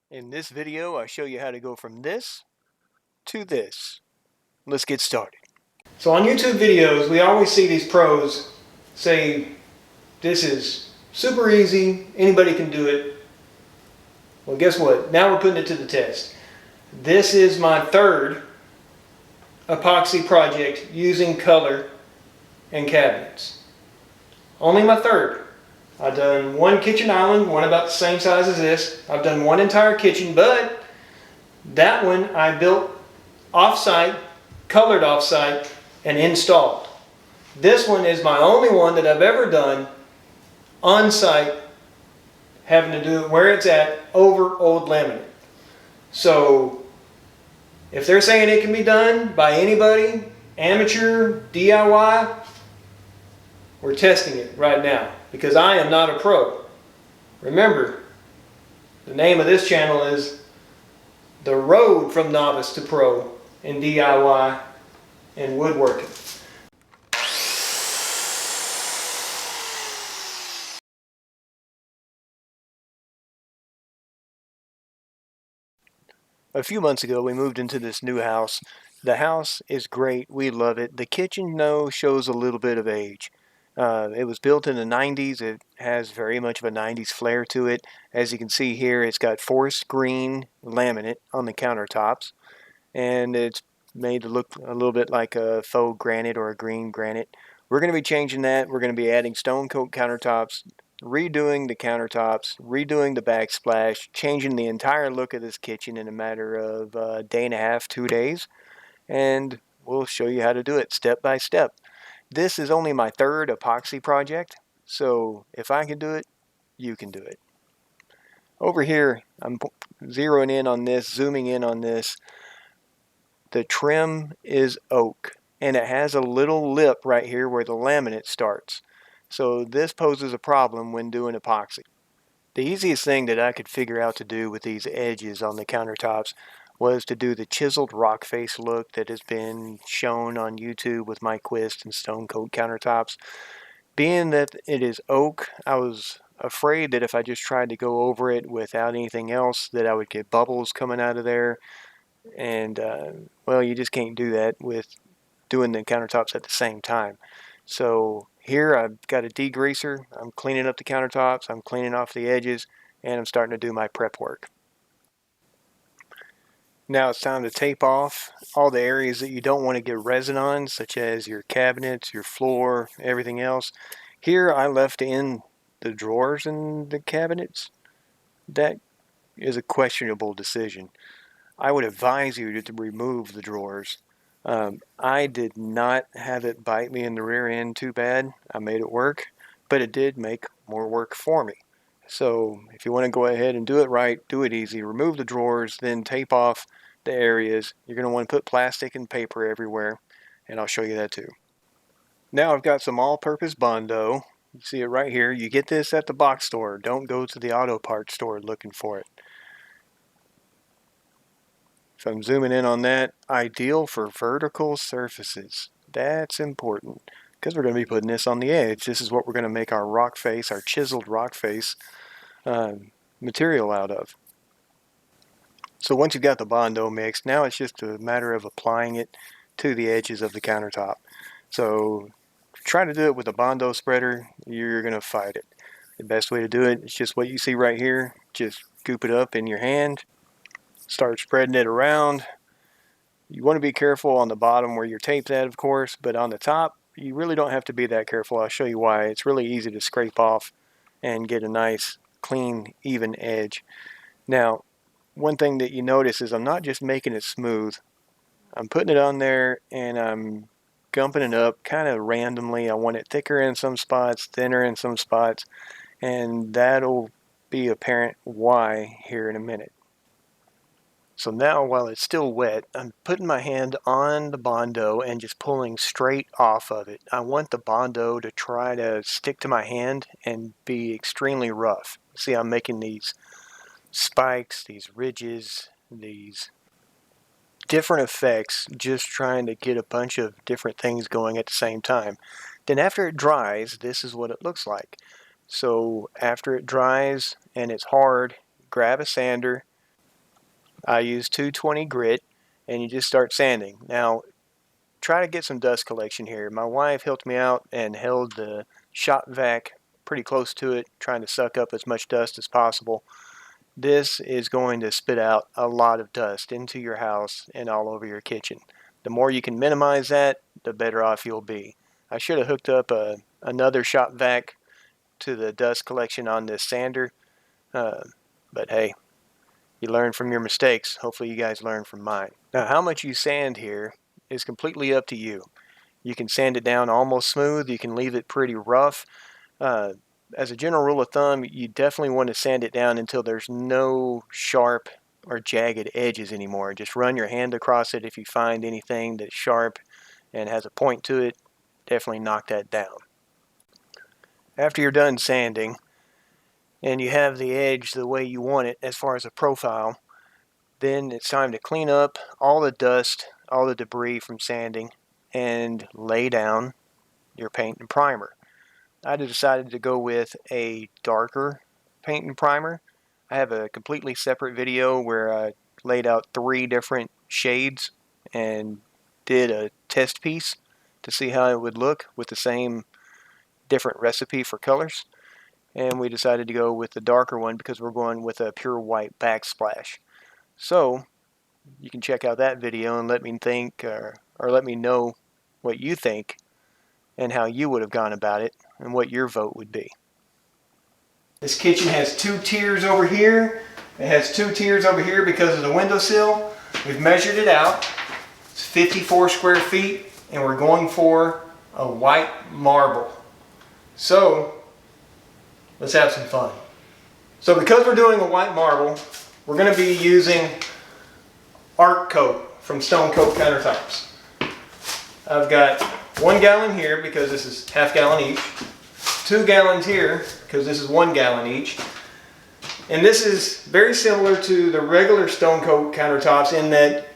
In this video, I show you how to go from this to this. Let's get started. So on YouTube videos, we always see these pros say, this is super easy, anybody can do it. Well, guess what? Now we're putting it to the test. This is my third epoxy project using color and cabinets. Only my third. I've done one kitchen island, one about the same size as this. I've done one entire kitchen, but that one I built off-site, colored off-site, and installed. This one is my only one that I've ever done on-site, having to do it where it's at over old laminate. So if they're saying it can be done by anybody, amateur, DIY, we're testing it right now because I am not a pro. Remember, the name of this channel is The Road from Novice to Pro in DIY and Woodworking. A few months ago, we moved into this new house. The house is great. We love it. The kitchen, though, shows a little bit of age. It was built in the 90s. It has very much of a 90s flair to it. As you can see here, it's got forest green laminate on the countertops, and it's made to look a little bit like a faux granite or a green granite. We're going to be changing that. We're going to be adding stone coat countertops, redoing the countertops, redoing the backsplash, changing the entire look of this kitchen in a matter of a day and a half, 2 days, and we'll show you how to do it step by step. This is only my third epoxy project, so if I can do it, you can do it. Over here, I'm zeroing in on this, zooming in on this. The trim is oak, and it has a little lip right here where the laminate starts. So this poses a problem when doing epoxy. The easiest thing that I could figure out to do with these edges on the countertops was to do the chiseled rock face look that has been shown on YouTube with my Quist and Stone Coat countertops. Being that it is oak, I was afraid that if I just tried to go over it without anything else that I would get bubbles coming out of there. And well, you just can't do that with doing the countertops at the same time. So here I've got a degreaser. I'm cleaning up the countertops, I'm cleaning off the edges, and I'm starting to do my prep work. Now it's time to tape off all the areas that you don't want to get resin on, such as your cabinets, your floor, everything else. Here I left in the drawers and the cabinets. That is a questionable decision. I would advise you to remove the drawers. I did not have it bite me in the rear end too bad. I made it work, but it did make more work for me. So if you want to go ahead and do it right, do it easy. Remove the drawers, then tape off the areas. You're going to want to put plastic and paper everywhere, and I'll show you that too. Now I've got some all-purpose Bondo. You see it right here. You get this at the box store. Don't go to the auto parts store looking for it. So I'm zooming in on that. Ideal for vertical surfaces. That's important because we're going to be putting this on the edge. This is what we're going to make our rock face, our chiseled rock face material out of. So once you've got the Bondo mixed, now it's just a matter of applying it to the edges of the countertop. So try to do it with a Bondo spreader, you're going to fight it. The best way to do it is just what you see right here. Just scoop it up in your hand, start spreading it around. You want to be careful on the bottom where your tape's at, of course, but on the top, you really don't have to be that careful. I'll show you why. It's really easy to scrape off and get a nice, clean, even edge. Now, one thing that you notice is I'm not just making it smooth. I'm putting it on there and I'm gumping it up kind of randomly. I want it thicker in some spots, thinner in some spots, and that'll be apparent why here in a minute. So now while it's still wet, I'm putting my hand on the Bondo and just pulling straight off of it. I want the Bondo to try to stick to my hand and be extremely rough. See, I'm making these spikes, these ridges, these different effects, just trying to get a bunch of different things going at the same time. Then after it dries, this is what it looks like. So after it dries and it's hard, grab a sander, I use 220 grit, and you just start sanding. Now, try to get some dust collection here. My wife helped me out and held the shop vac pretty close to it, trying to suck up as much dust as possible. This is going to spit out a lot of dust into your house and all over your kitchen. The more you can minimize that, the better off you'll be. I should have hooked up another shop vac to the dust collection on this sander, but hey, you learn from your mistakes. Hopefully you guys learn from mine. Now, how much you sand here is completely up to you. You can sand it down almost smooth. You can leave it pretty rough. As a general rule of thumb, you definitely want to sand it down until there's no sharp or jagged edges anymore. Just run your hand across it. If you find anything that's sharp and has a point to it, definitely knock that down. After you're done sanding and you have the edge the way you want it as far as a profile, then it's time to clean up all the dust, all the debris from sanding, and lay down your paint and primer. I decided to go with a darker paint and primer. I have a completely separate video where I laid out 3 different shades and did a test piece to see how it would look with the same different recipe for colors. And we decided to go with the darker one because we're going with a pure white backsplash. So you can check out that video and let me think or let me know what you think and how you would have gone about it and what your vote would be. This kitchen has 2 tiers over here. It has 2 tiers over here because of the windowsill. We've measured it out. It's 54 square feet, and we're going for a white marble. So let's have some fun. So because we're doing a white marble, we're going to be using Art Coat from Stone Coat Countertops. I've got 1 gallon here because this is half gallon each. 2 gallons here because this is 1 gallon each. And this is very similar to the regular Stone Coat countertops in that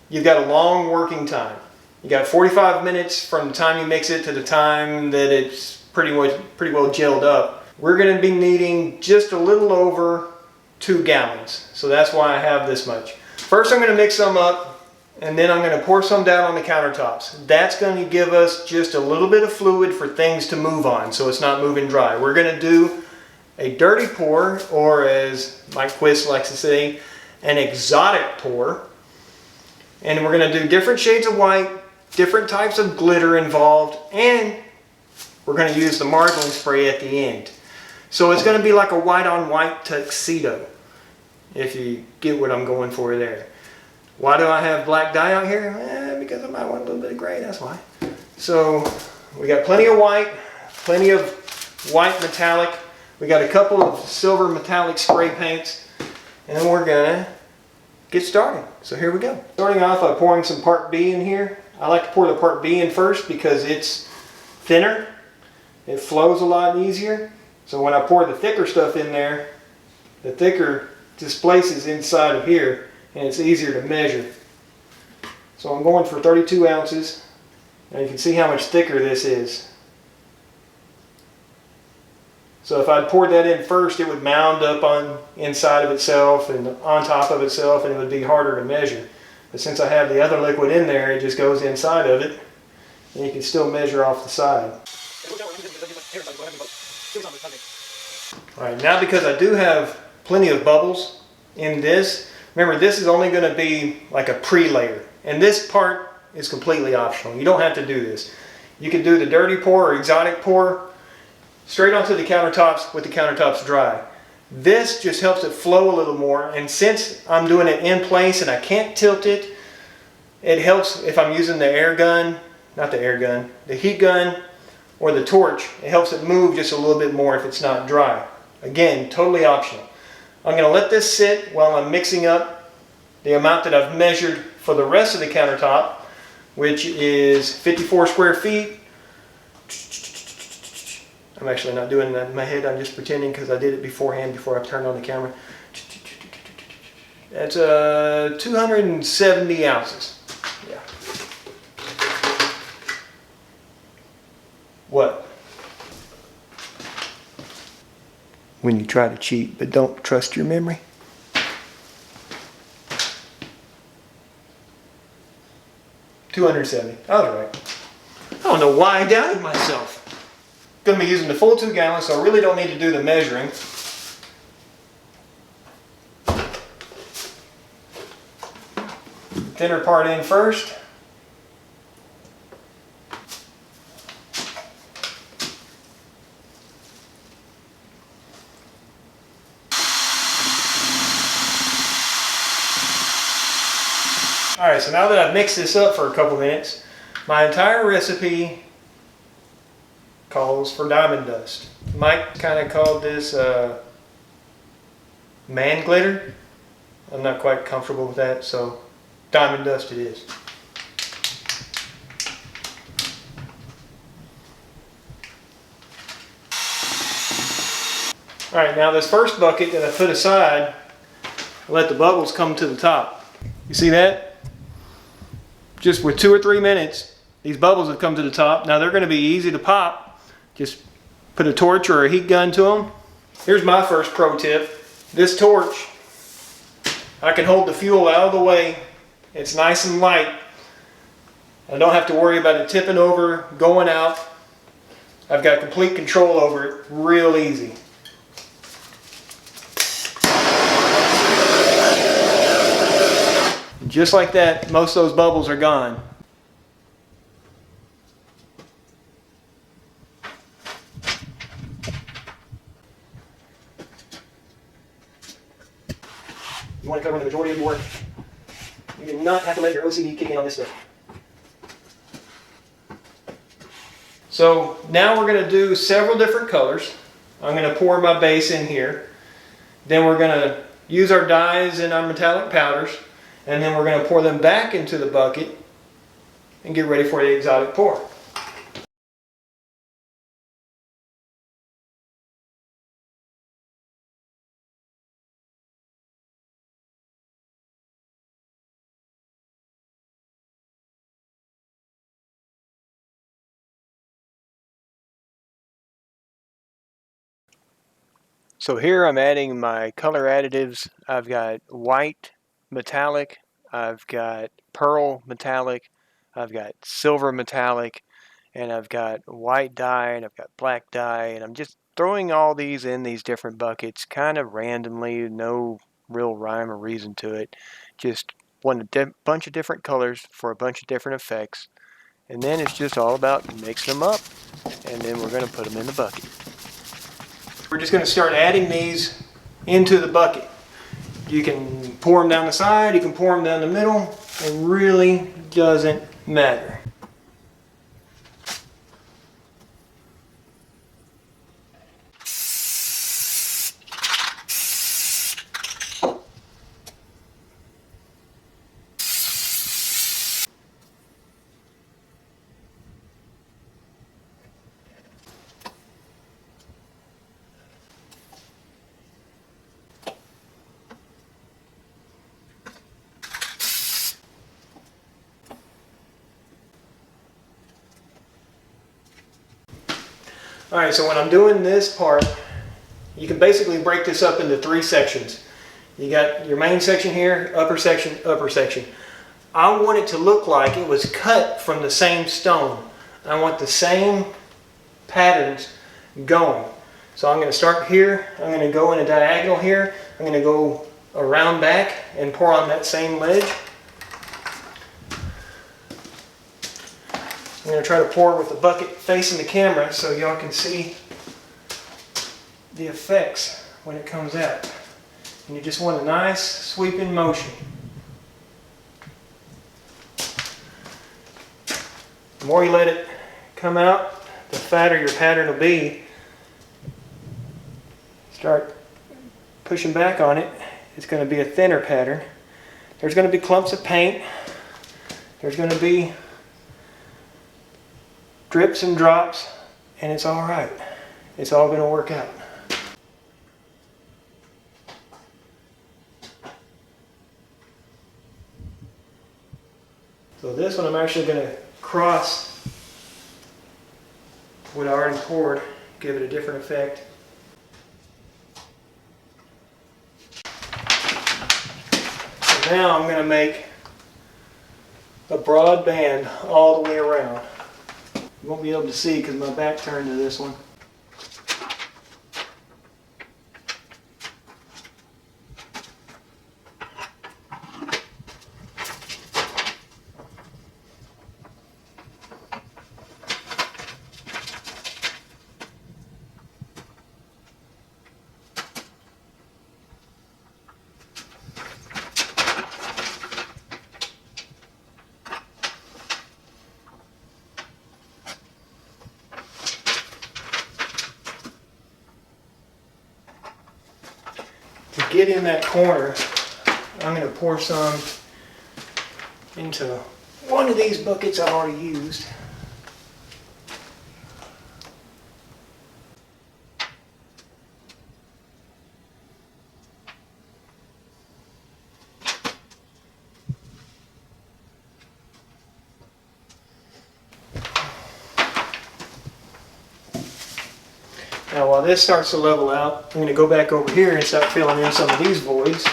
you've got a long working time. You got 45 minutes from the time you mix it to the time that it's pretty well gelled up. We're going to be needing just a little over 2 gallons. So that's why I have this much. First I'm going to mix some up, and then I'm going to pour some down on the countertops. That's going to give us just a little bit of fluid for things to move on so it's not moving dry. We're going to do a dirty pour, or as Mike Quist likes to say, an exotic pour. And we're going to do different shades of white, different types of glitter involved, and we're going to use the marbling spray at the end. So it's going to be like a white on white tuxedo, if you get what I'm going for there. Why do I have black dye out here? Because I might want a little bit of gray, that's why. So we got plenty of white metallic. We got a couple of silver metallic spray paints, and we're gonna get started. So here we go. Starting off by pouring some Part B in here. I like to pour the Part B in first because it's thinner. It flows a lot easier. So when I pour the thicker stuff in there, the thicker displaces inside of here, and it's easier to measure. So I'm going for 32 ounces. Now you can see how much thicker this is. So if I'd poured that in first, it would mound up on inside of itself and on top of itself, and it would be harder to measure. But since I have the other liquid in there, it just goes inside of it, and you can still measure off the side. Alright, now because I do have plenty of bubbles in this, remember this is only going to be like a pre-layer, and this part is completely optional. You don't have to do this. You can do the dirty pour or exotic pour straight onto the countertops with the countertops dry. This just helps it flow a little more, and since I'm doing it in place and I can't tilt it, it helps if I'm using the air gun, not the air gun, the heat gun or the torch. It helps it move just a little bit more if it's not dry. Again, totally optional. I'm going to let this sit while I'm mixing up the amount that I've measured for the rest of the countertop, which is 54 square feet. I'm actually not doing that in my head, I'm just pretending because I did it beforehand before I turned on the camera. That's 270 ounces. Yeah. What? When you try to cheat but don't trust your memory? 270. I was right. I don't know why I doubted myself. Going to be using the full 2 gallons, so I really don't need to do the measuring. Thinner part in first. Alright, so now that I've mixed this up for a couple minutes, my entire recipe calls for diamond dust. Mike kind of called this man glitter. I'm not quite comfortable with that, so diamond dust it is. Alright, now this first bucket that I put aside, I let the bubbles come to the top. You see that? Just with 2 or 3 minutes, these bubbles have come to the top. Now they're going to be easy to pop. Just put a torch or a heat gun to them. Here's my first pro tip. This torch, I can hold the fuel out of the way. It's nice and light. I don't have to worry about it tipping over, going out. I've got complete control over it, real easy. Just like that, most of those bubbles are gone. You want to cover the majority of your work. You do not have to let your OCD kick in on this stuff. So now we're going to do several different colors. I'm going to pour my base in here. Then we're going to use our dyes and our metallic powders. And then we're going to pour them back into the bucket and get ready for the exotic pour. So here I'm adding my color additives. I've got white metallic, I've got pearl metallic, I've got silver metallic, and I've got white dye, and I've got black dye, and I'm just throwing all these in these different buckets kind of randomly, no real rhyme or reason to it. Just want a bunch of different colors for a bunch of different effects, and then it's just all about mixing them up, and then we're going to put them in the bucket. We're just going to start adding these into the bucket. You can pour them down the side, you can pour them down the middle. It really doesn't matter. Alright, so when I'm doing this part, you can basically break this up into 3 sections. You got your main section here, upper section, upper section. I want it to look like it was cut from the same stone. I want the same patterns going. So I'm going to start here, I'm going to go in a diagonal here, I'm going to go around back and pour on that same ledge. I'm going to try to pour with the bucket facing the camera so y'all can see the effects when it comes out. And you just want a nice sweeping motion. The more you let it come out, the fatter your pattern will be. Start pushing back on it, it's going to be a thinner pattern. There's going to be clumps of paint. There's going to be drips and drops, and it's all right. It's all going to work out. So this one I'm actually going to cross what I already poured, give it a different effect. So now I'm going to make a broad band all the way around. You won't be able to see because my back turned to this one. To get in that corner, I'm going to pour some into one of these buckets I've already used. Now while this starts to level out, I'm going to go back over here and start filling in some of these voids.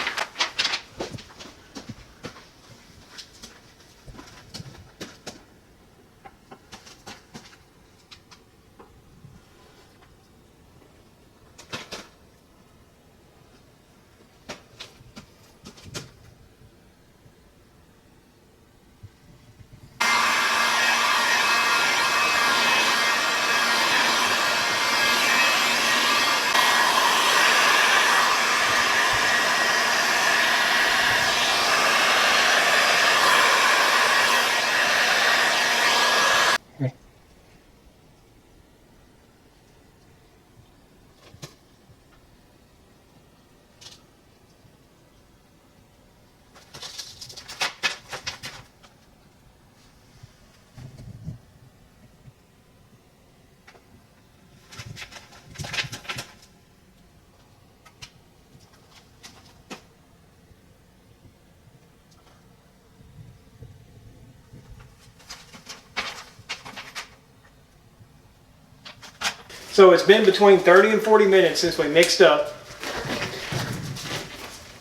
So it's been between 30 and 40 minutes since we mixed up.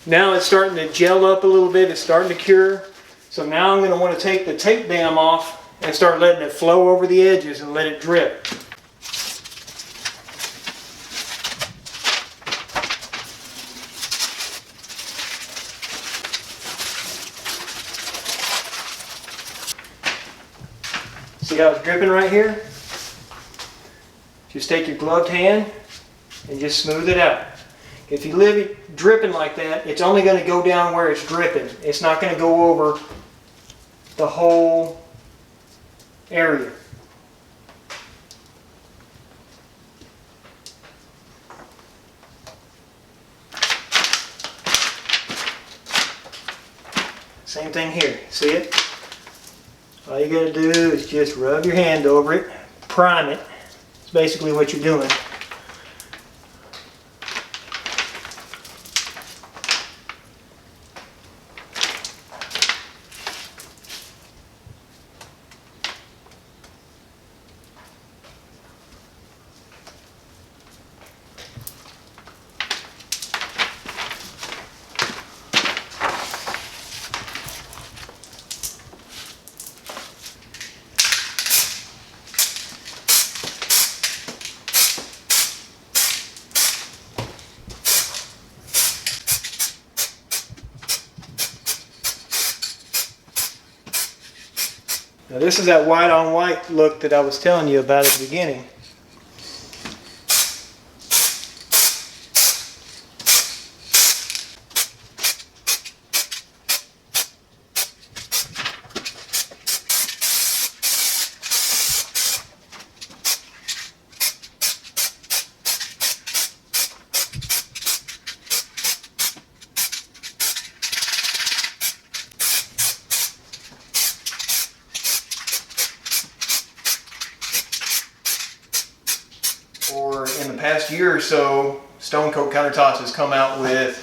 Now it's starting to gel up a little bit, it's starting to cure. So now I'm going to want to take the tape dam off and start letting it flow over the edges and let it drip. See how it's dripping right here? Just take your gloved hand and just smooth it out. If you leave it dripping like that, it's only going to go down where it's dripping. It's not going to go over the whole area. Same thing here. See it? All you got to do is just rub your hand over it, prime it. It's basically what you're doing. Now this is that white on white look that I was telling you about at the beginning. Or in the past year or so, Stone Coat Countertops has come out with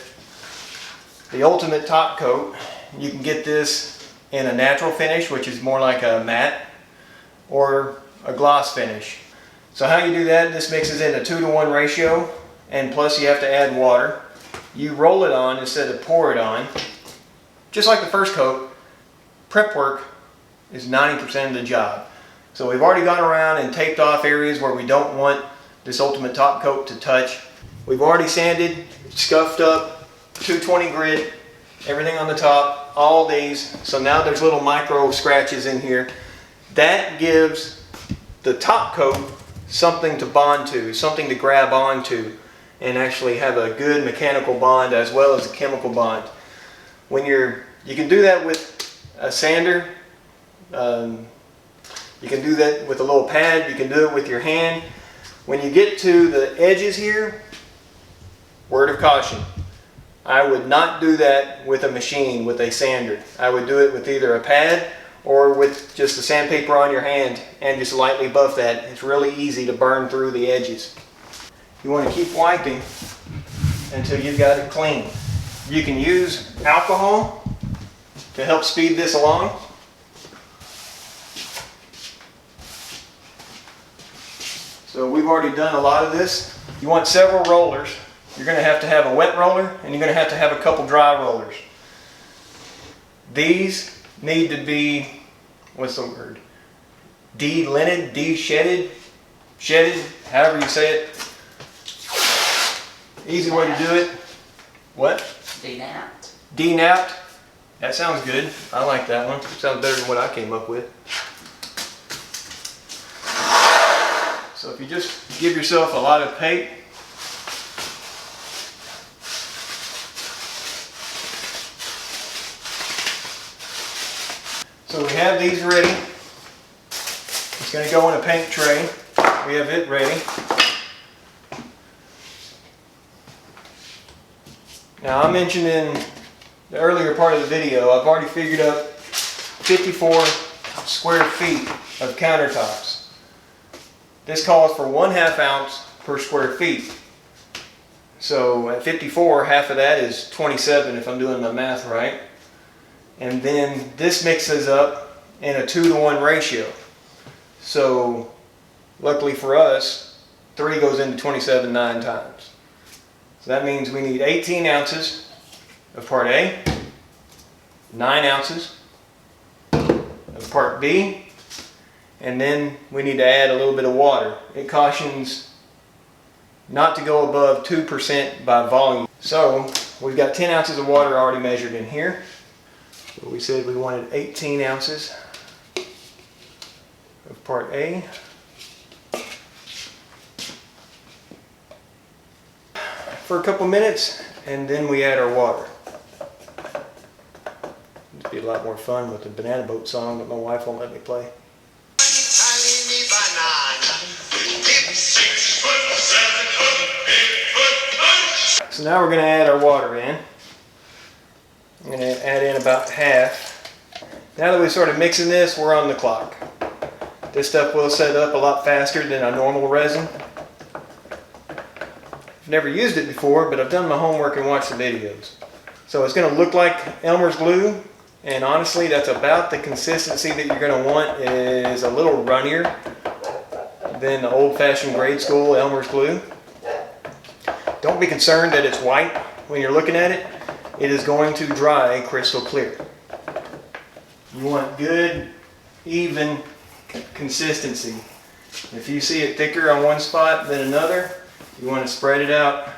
the ultimate top coat. You can get this in a natural finish, which is more like a matte, or a gloss finish. So how you do that, this mixes in a 2-to-1 ratio, and plus you have to add water. You roll it on instead of pour it on. Just like the first coat, prep work is 90% of the job. So we've already gone around and taped off areas where we don't want this ultimate top coat to touch. We've already sanded, scuffed up, 220 grit, everything on the top, all these. So now there's little micro scratches in here. That gives the top coat something to bond to, something to grab onto, and actually have a good mechanical bond as well as a chemical bond. When you can do that with a sander. You can do that with a little pad. You can do it with your hand. When you get to the edges here, word of caution, I would not do that with a machine, with a sander. I would do it with either a pad or with just the sandpaper on your hand and just lightly buff that. It's really easy to burn through the edges. You want to keep wiping until you've got it clean. You can use alcohol to help speed this along. So we've already done a lot of this. You want several rollers. You're going to have a wet roller and you're going to have a couple dry rollers. These need to be, what's the word? De-lined, de-shedded, shedded, however you say it. Easy way to do it. What? De-napped. De-napped. That sounds good. I like that one. Sounds better than what I came up with. So if you just give yourself a lot of tape, so we have these ready. It's going to go in a paint tray. We have it ready. Now I mentioned in the earlier part of the video, I've already figured up 54 square feet of countertops. This calls for 1/2 ounce per square feet. So at 54, half of that is 27 if I'm doing my math right. And then this mixes up in a 2-to-1 ratio. So luckily for us, 3 goes into 27 9 times. So that means we need 18 ounces of part A, 9 ounces of part B, and then we need to add a little bit of water. It cautions not to go above 2% by volume. So we've got 10 ounces of water already measured in here. So we said we wanted 18 ounces of part A. For a couple minutes, and then we add our water. It'd be a lot more fun with the Banana Boat song that my wife won't let me play. So now we're going to add our water in. I'm going to add in about half. Now that we've started mixing this, we're on the clock. This stuff will set up a lot faster than a normal resin. I've never used it before, but I've done my homework and watched the videos. So it's going to look like Elmer's glue, and honestly that's about the consistency that you're going to want. Is a little runnier than the old-fashioned grade school Elmer's glue. Don't be concerned that it's white when you're looking at it. It is going to dry crystal clear. You want good, even consistency. If you see it thicker on one spot than another, you want to spread it out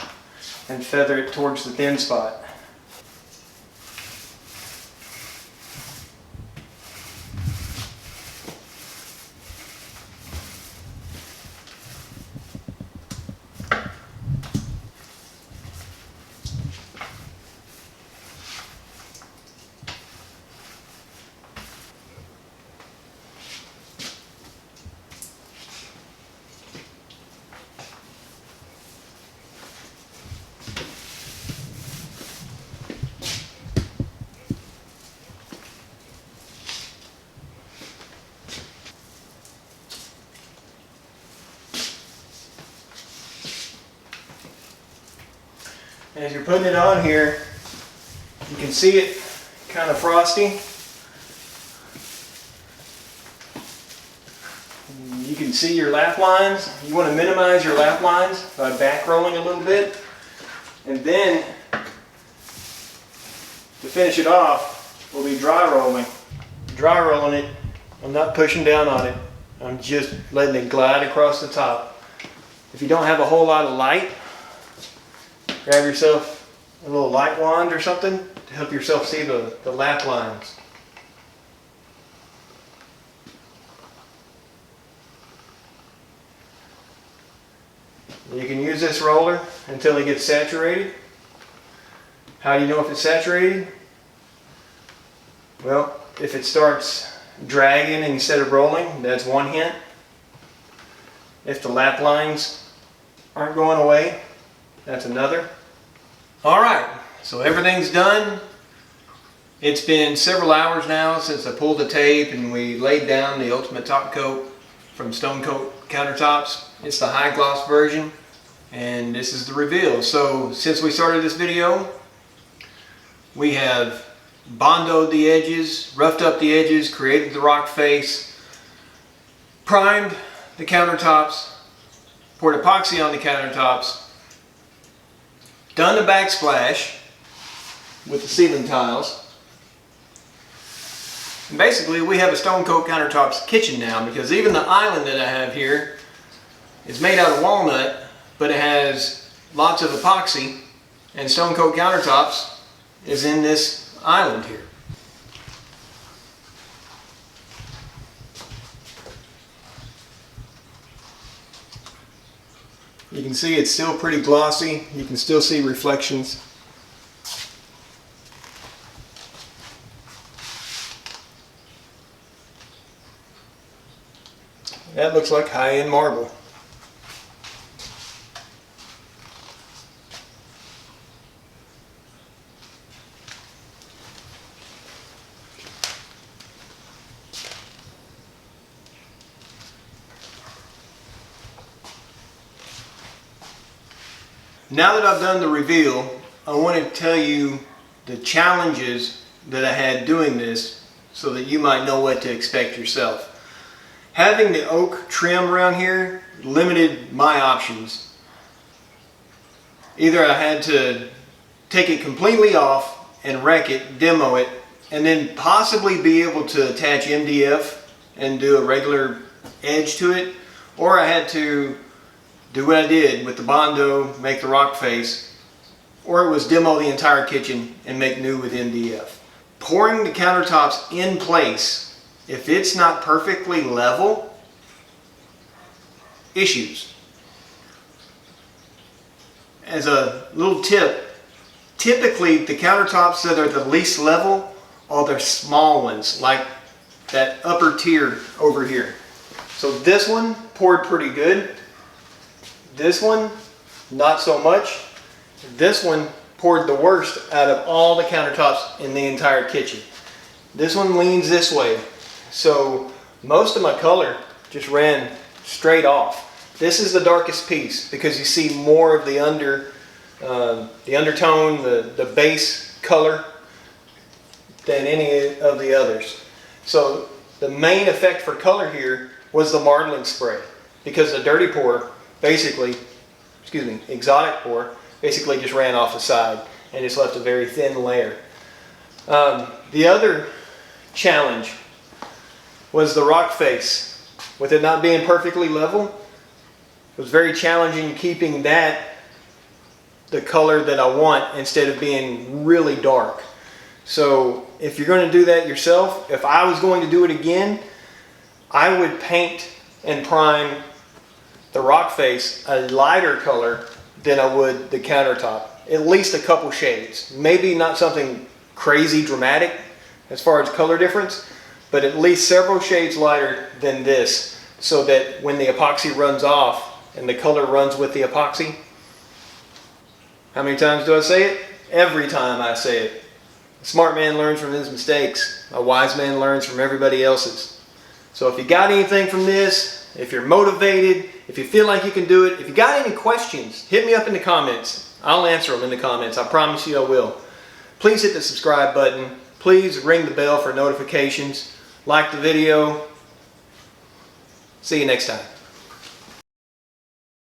and feather it towards the thin spot. As you're putting it on here, you can see it kind of frosty. You can see your lap lines. You want to minimize your lap lines by back rolling a little bit. And then, to finish it off, we'll be dry rolling. Dry rolling it I'm not pushing down on it. I'm just letting it glide across the top. If you don't have a whole lot of light, grab yourself a little light wand or something to help yourself see the lap lines. You can use this roller until it gets saturated. How do you know if it's saturated? Well, if it starts dragging instead of rolling, that's one hint. If the lap lines aren't going away, that's another. Alright, so everything's done. It's been several hours now since I pulled the tape and we laid down the ultimate top coat from Stone Coat Countertops. It's the high gloss version, and this is the reveal. So since we started this video, we have bondoed the edges, roughed up the edges, created the rock face, primed the countertops, poured epoxy on the countertops, done the backsplash with the ceiling tiles. And basically we have a Stone Coat Countertops kitchen now, because even the island that I have here is made out of walnut, but it has lots of epoxy, and Stone Coat Countertops is in this island here. You can see it's still pretty glossy. You can still see reflections. That looks like high-end marble. Now that I've done the reveal, I want to tell you the challenges that I had doing this so that you might know what to expect yourself. Having the oak trim around here limited my options. Either I had to take it completely off and wreck it, demo it, and then possibly be able to attach MDF and do a regular edge to it, or I had to do what I did with the Bondo, make the rock face, or it was demo the entire kitchen and make new with MDF. Pouring the countertops in place, if it's not perfectly level, issues. As a little tip, typically the countertops that are the least level are the small ones, like that upper tier over here. So this one poured pretty good. This one, not so much. This one poured the worst out of all the countertops in the entire kitchen. This one leans this way. So most of my color just ran straight off. This is the darkest piece because you see more of the undertone, the base color than any of the others. So the main effect for color here was the marbling spray, because the dirty pour basically, exotic pour basically just ran off the side and just left a very thin layer. The other challenge was the rock face. With it not being perfectly level, it was very challenging keeping that the color that I want instead of being really dark. So if you're going to do that yourself, if I was going to do it again, I would paint and prime the rock face a lighter color than I would the countertop. At least a couple shades. Maybe not something crazy dramatic as far as color difference, but at least several shades lighter than this, so that when the epoxy runs off and the color runs with the epoxy. How many times do I say it? Every time I say it. A smart man learns from his mistakes. A wise man learns from everybody else's. So if you got anything from this, if you're motivated, if you feel like you can do it, if you got any questions, hit me up in the comments. I'll answer them in the comments. I promise you I will. Please hit the subscribe button. Please ring the bell for notifications. Like the video. See you next time.